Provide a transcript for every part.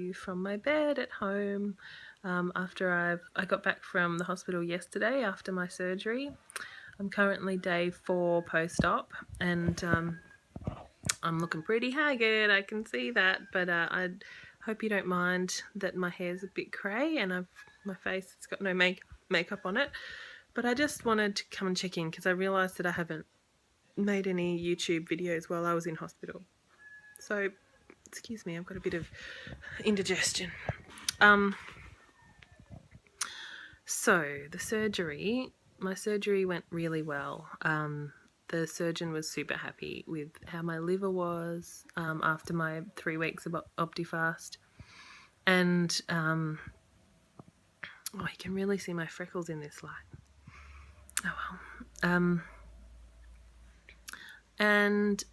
you from my bed at home after I got back from the hospital yesterday after my surgery. I'm currently day 4 post-op, and I'm looking pretty haggard, I can see that, but I hope you don't mind that my hair's a bit grey and my face has got no makeup on it. But I just wanted to come and check in because I realised that I haven't made any YouTube videos while I was in hospital. So, excuse me, I've got a bit of indigestion. So, my surgery went really well. The surgeon was super happy with how my liver was after my 3 weeks of Optifast. And, you can really see my freckles in this light. Oh well. And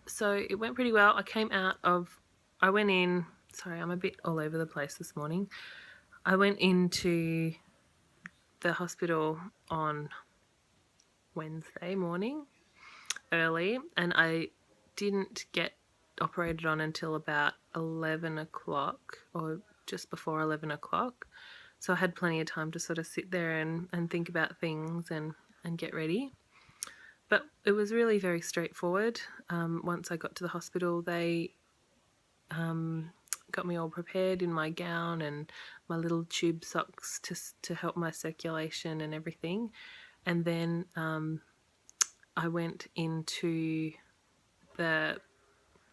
so it went pretty well. I went in, sorry, I'm a bit all over the place this morning. I went into the hospital on Wednesday morning, early, and I didn't get operated on until about 11 o'clock or just before 11 o'clock. So I had plenty of time to sort of sit there and think about things and get ready. But it was really very straightforward. Once I got to the hospital, they got me all prepared in my gown and my little tube socks to help my circulation and everything. And then I went into the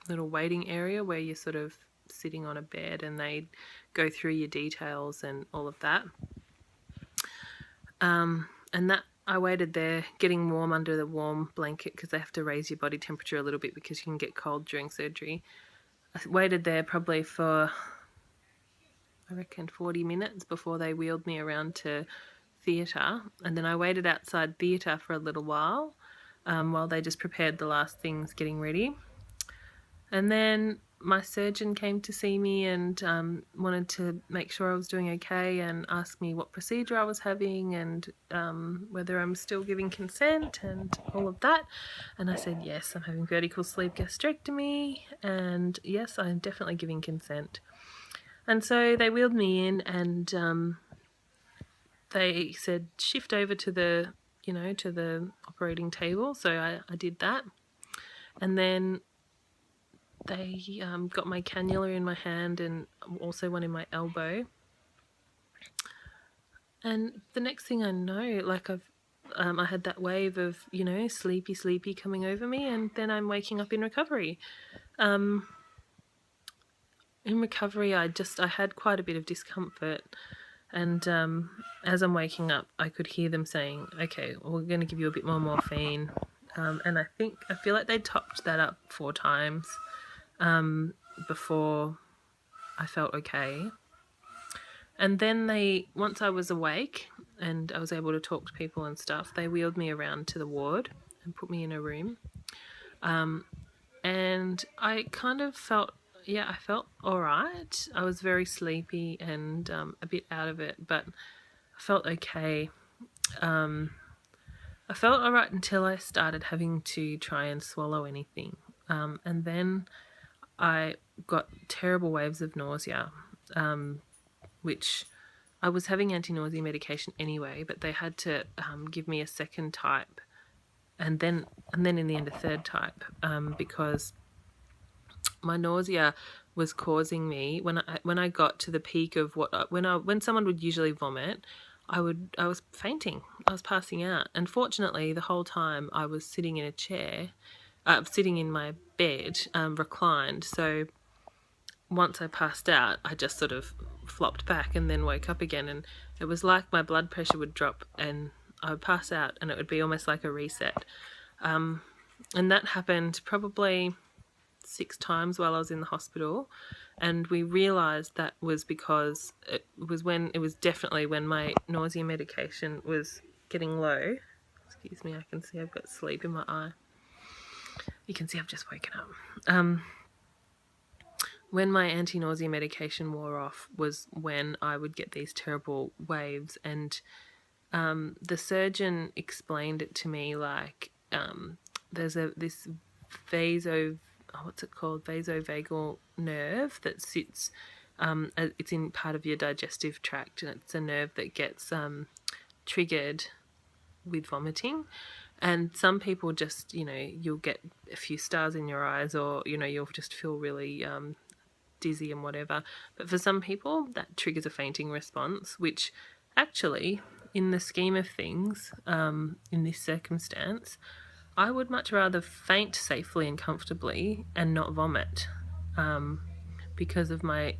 little waiting area where you're sort of sitting on a bed and they go through your details and all of that. And that I waited there getting warm under the warm blanket because they have to raise your body temperature a little bit because you can get cold during surgery. I waited there probably for, I reckon, 40 minutes before they wheeled me around to theatre. And then I waited outside theatre for a little while they just prepared the last things getting ready. And then my surgeon came to see me and wanted to make sure I was doing okay and asked me what procedure I was having and whether I'm still giving consent and all of that. And I said, yes, I'm having vertical sleeve gastrectomy, and yes, I'm definitely giving consent. And so they wheeled me in and they said, shift over to the operating table. So I did that. And then they got my cannula in my hand and also one in my elbow. And the next thing I know, I had that wave of, sleepy coming over me, and then I'm waking up in recovery. In recovery, I had quite a bit of discomfort. And as I'm waking up, I could hear them saying, okay, well, we're going to give you a bit more morphine. And I feel like they topped that up 4 times before I felt okay. And then once I was awake and I was able to talk to people and stuff, they wheeled me around to the ward and put me in a room. And I kind of felt, I felt all right. I was very sleepy and a bit out of it, but I felt okay. I felt all right until I started having to try and swallow anything. And then I got terrible waves of nausea, which I was having anti-nausea medication anyway, but they had to give me a second type and then in the end a third type because my nausea was causing me, when I got to the peak of when someone would usually vomit, I was fainting. I was passing out. And fortunately, the whole time I was sitting in a chair, sitting in my bed, reclined. So once I passed out, I just sort of flopped back and then woke up again. And it was like my blood pressure would drop and I would pass out and it would be almost like a reset. And that happened probably 6 times while I was in the hospital, and we realised that was because it was definitely when my nausea medication was getting low. Excuse me, I can see I've got sleep in my eye. You can see I've just woken up. When my anti-nausea medication wore off was when I would get these terrible waves, and the surgeon explained it to me like there's this vasovagal nerve that sits It's in part of your digestive tract, and it's a nerve that gets triggered with vomiting. And some people just, you'll get a few stars in your eyes, or, you'll just feel really dizzy and whatever. But for some people, that triggers a fainting response, which actually, in the scheme of things, in this circumstance, I would much rather faint safely and comfortably and not vomit, because of my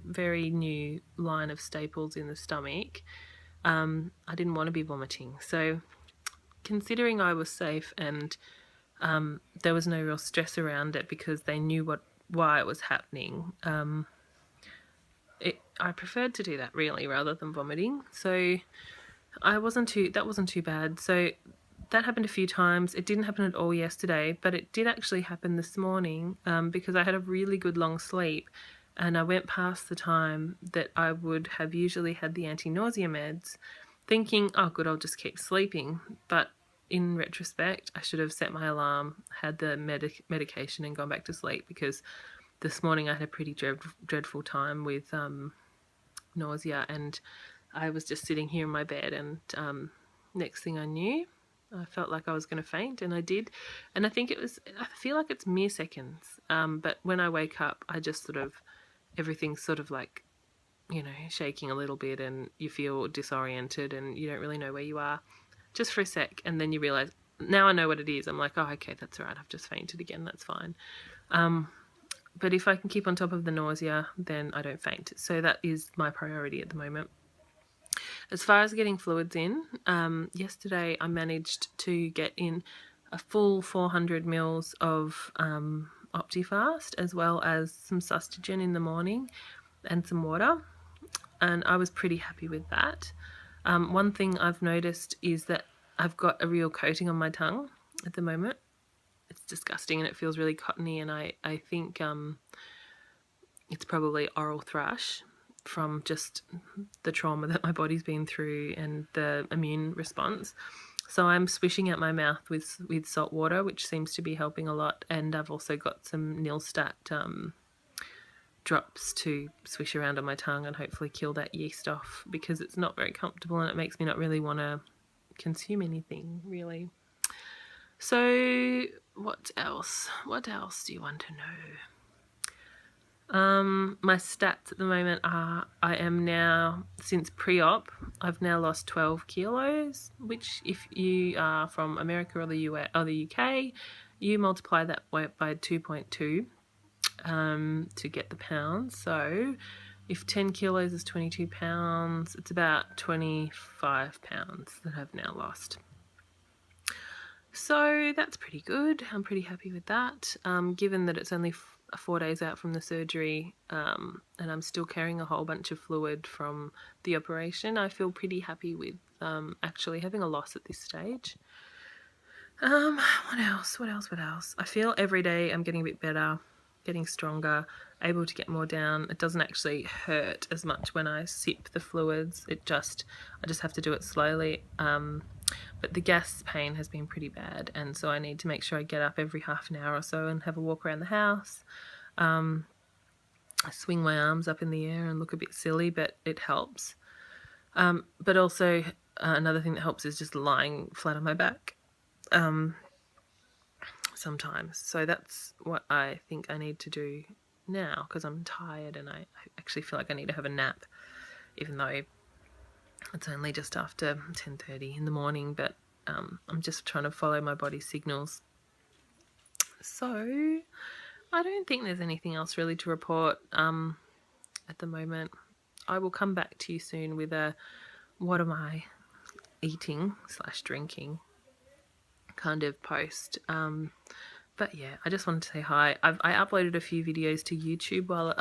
very new line of staples in the stomach. I didn't want to be vomiting. So considering I was safe and there was no real stress around it because they knew why it was happening, I preferred to do that really rather than vomiting. So that wasn't too bad. So that happened a few times. It didn't happen at all yesterday, but it did actually happen this morning, because I had a really good long sleep, and I went past the time that I would have usually had the anti-nausea meds, thinking, oh good, I'll just keep sleeping. But in retrospect, I should have set my alarm, had the medication, and gone back to sleep, because this morning I had a pretty dreadful time with nausea, and I was just sitting here in my bed, and next thing I knew, I felt like I was going to faint, and I did. And I feel like it's mere seconds, but when I wake up, I just everything's sort of like, shaking a little bit, and you feel disoriented, and you don't really know where you are just for a sec, and then you realise, now I know what it is. I'm like, oh, okay, that's all right, I've just fainted again, that's fine. But if I can keep on top of the nausea, then I don't faint. So that is my priority at the moment. As far as getting fluids in, yesterday I managed to get in a full 400 mils of Optifast, as well as some Sustagen in the morning and some water, and I was pretty happy with that. One thing I've noticed is that I've got a real coating on my tongue at the moment. It's disgusting and it feels really cottony, and I think it's probably oral thrush from just the trauma that my body's been through and the immune response. So I'm swishing out my mouth with salt water, which seems to be helping a lot, and I've also got some Nilstat drops to swish around on my tongue and hopefully kill that yeast off, because it's not very comfortable and it makes me not really want to consume anything really. So what else do you want to know? My stats at the moment are, I am now, since pre-op, I've now lost 12 kilos, which if you are from America or the US or the UK, you multiply that by 2.2 to get the pounds. So if 10 kilos is 22 pounds, it's about 25 pounds that I've now lost. So that's pretty good. I'm pretty happy with that, given that it's only 4 days out from the surgery, and I'm still carrying a whole bunch of fluid from the operation. I feel pretty happy with actually having a loss at this stage. What else? I feel every day I'm getting a bit better, getting stronger, able to get more down. It doesn't actually hurt as much when I sip the fluids. I just have to do it slowly. But the gas pain has been pretty bad, and so I need to make sure I get up every half an hour or so and have a walk around the house. I swing my arms up in the air and look a bit silly, but it helps. But also another thing that helps is just lying flat on my back sometimes. So that's what I think I need to do now, because I'm tired and I actually feel like I need to have a nap, even though it's only just after 10:30 in the morning, but I'm just trying to follow my body's signals. So I don't think there's anything else really to report at the moment. I will come back to you soon with a what am I eating / drinking kind of post. But yeah, I just wanted to say hi. I uploaded a few videos to YouTube not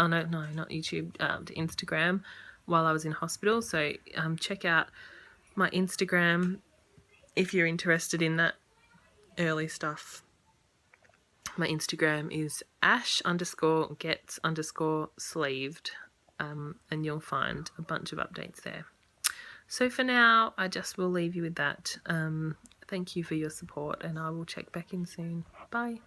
YouTube, to Instagram while I was in hospital. So check out my Instagram if you're interested in that early stuff. My Instagram is ash_gets_sleeved, and you'll find a bunch of updates there. So for now, I just will leave you with that. Thank you for your support, and I will check back in soon. Bye.